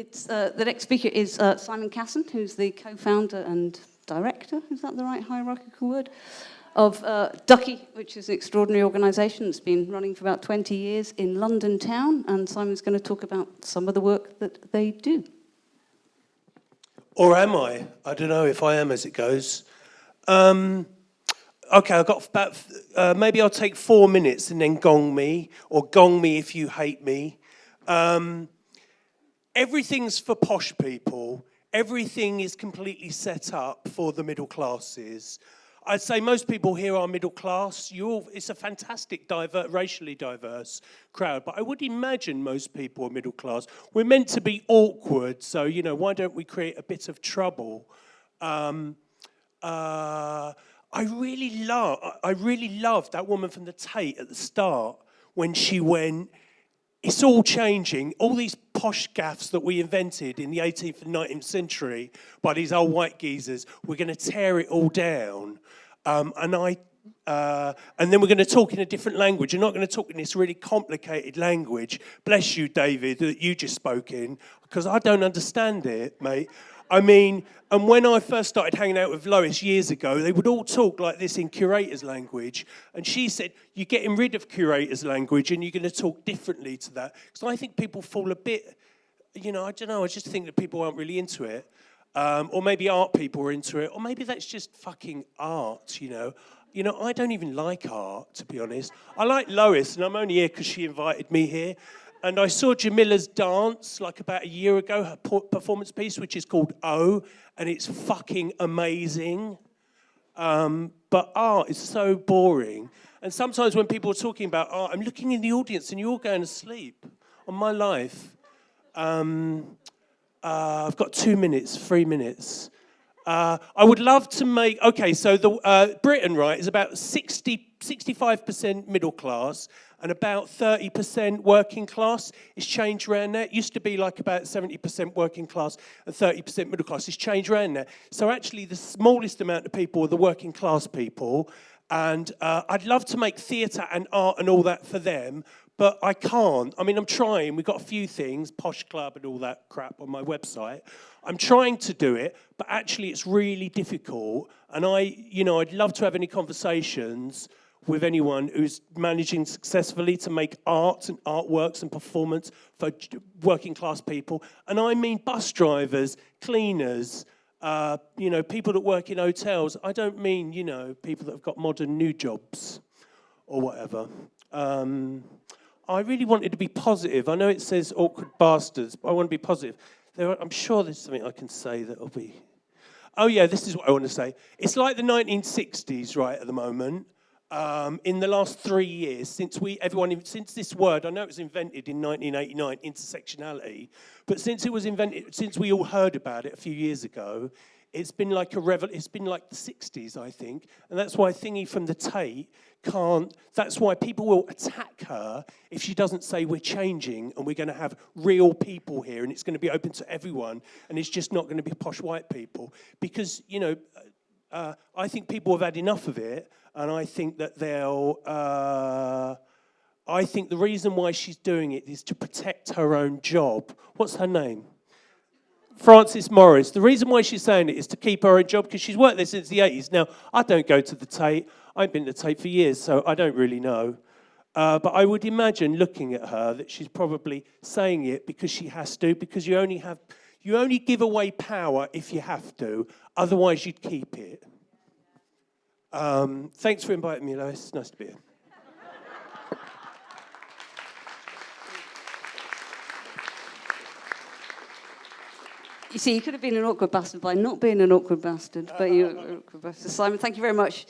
The next speaker is Simon Casson, who's the co-founder and director, is that the right hierarchical word, of Duckie, which is an extraordinary organisation that's been running for about 20 years in London town, and Simon's going to talk about some of the work that they do. Or am I? I don't know if I am as it goes. Okay, I've got about, maybe I'll take 4 minutes and then gong me, or gong me if you hate me. Everything's for posh people. Everything is completely set up for the middle classes. I'd say most people here are middle class. It's a fantastic, racially diverse crowd, but I would imagine most people are middle class. We're meant to be awkward, so, why don't we create a bit of trouble? I really loved that woman from the Tate at the start when she went, it's all changing. All these posh gaffs that we invented in the 18th and 19th century by these old white geezers, we're going to tear it all down. And then we're going to talk in a different language. You're not going to talk in this really complicated language. Bless you, David, that you just spoke in, because I don't understand it, mate. I mean, and when I first started hanging out with Lois years ago, they would all talk like this in curator's language. And she said, you're getting rid of curator's language and you're going to talk differently to that. Because I think people fall a bit, I don't know, I just think that people aren't really into it. Or maybe art people are into it. Or maybe that's just fucking art, I don't even like art, to be honest. I like Lois, and I'm only here because she invited me here. And I saw Jamila's dance like about a year ago, her performance piece, which is called O, and it's fucking amazing. But art is so boring. And sometimes when people are talking about art, I'm looking in the audience and you're all going to sleep on my life. I've got 2 minutes, 3 minutes. I would love to make... Okay, so Britain, right, is about 65% middle class and about 30% working class. It's changed around there. It used to be like about 70% working class and 30% middle class. It's changed around there. So actually the smallest amount of people are the working class people. And I'd love to make theatre and art and all that for them, but I can't. I mean, I'm trying. We've got a few things, Posh Club and all that crap on my website. I'm trying to do it, but actually it's really difficult. And I'd love to have any conversations with anyone who's managing successfully to make art and artworks and performance for working class people. And I mean bus drivers, cleaners, people that work in hotels. I don't mean, people that have got modern new jobs or whatever. I really wanted to be positive. I know it says awkward bastards, but I want to be positive. I'm sure there's something I can say that'll be... Oh yeah, this is what I want to say. It's like the 1960s, right, at the moment. In the last 3 years, since this word, I know it was invented in 1989, intersectionality, but since it was invented, since we all heard about it a few years ago, it's been like it's been like the 60s, I think, and that's why Thingy from the Tate that's why people will attack her if she doesn't say we're changing and we're going to have real people here and it's going to be open to everyone and it's just not going to be posh white people, because, I think people have had enough of it. And I think that I think the reason why she's doing it is to protect her own job. What's her name? Frances Morris. The reason why she's saying it is to keep her own job, because she's worked there since the 80s. Now, I don't go to the Tate. I ain't been to the Tate for years, so I don't really know. But I would imagine, looking at her, that she's probably saying it because she has to, because you only give away power if you have to. Otherwise, you'd keep it. Thanks for inviting me, Lois. It's nice to be here. You see, you could have been an awkward bastard by not being an awkward bastard, but you're an awkward bastard. Simon, thank you very much.